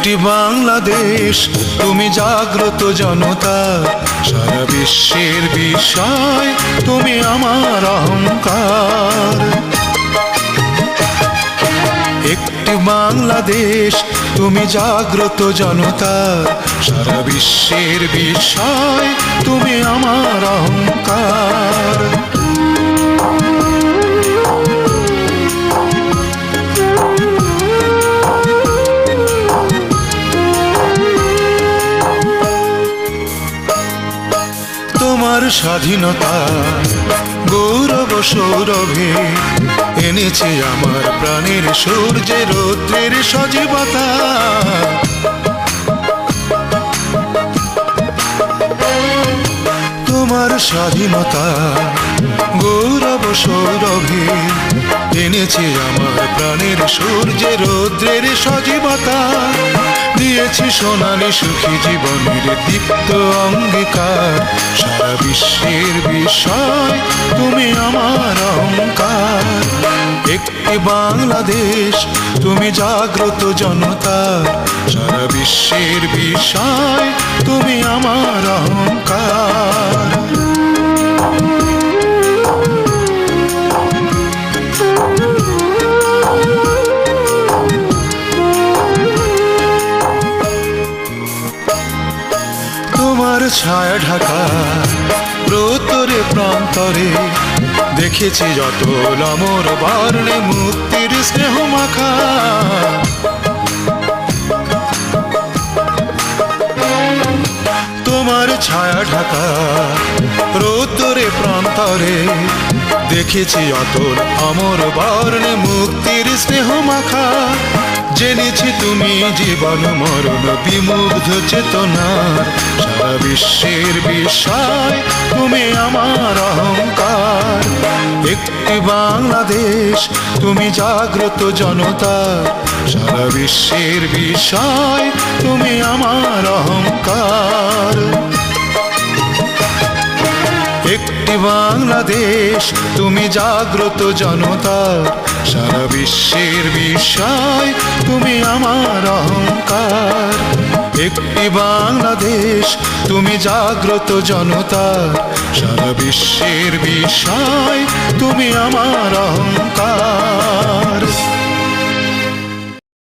একটি বাংলাদেশ তুমি জাগ্রত জনতা, সারা বিশ্বের বিষয় তুমি আমার অহংকার। একটি বাংলাদেশ তুমি জাগ্রত জনতা, সারা বিশ্বের বিষয় তুমি আমার অহংকার। তোমার স্বাধীনতা গৌরব সৌরভে এনেছে আমার প্রাণের সূর্যে রৌদ্রের সজীবতা। তোমার স্বাধীনতা গৌরব সৌরভে এনেছে আমার প্রাণের সূর্যে রৌদ্রের সজীবতা। দিয়েছি সোনালি সুখী জীবনের দীপ্ত অঙ্গীকার, সারা বিশ্বের বিষয় তুমি আমার অহংকার। একটি বাংলাদেশ তুমি জাগ্রত জনতা, সারা বিশ্বের বিষয় তুমি আমার অহংকার। তোমার ছায়া ঢাকা প্রতরে প্রান্তরে দেখেছি যত অমর বর্ণে মুক্তির স্নেহ মাখা। তোমার ছায়া ঢাকা প্রতরে প্রান্তরে দেখেছি অতল অমর বর্ণে মুক্তির স্নেহ মাখা। জেনেছি তুমি জীবন মরণ বিমুগ্ধ চেতনার, সারা বিশ্বের বিষয় তুমি আমার অহংকার। একটি বাংলাদেশ তুমি জাগ্রত জনতা, সারা বিশ্বের বিষয় তুমি আমার অহংকার। একটি বাংলাদেশ তুমি জাগ্রত জনতা, সারা বিশ্বের বিষয় তুমি আমার অহংকার। একটি বাংলাদেশ তুমি জাগ্রত জনতা, সারা বিশ্বের বিষয় তুমি আমার অহংকার।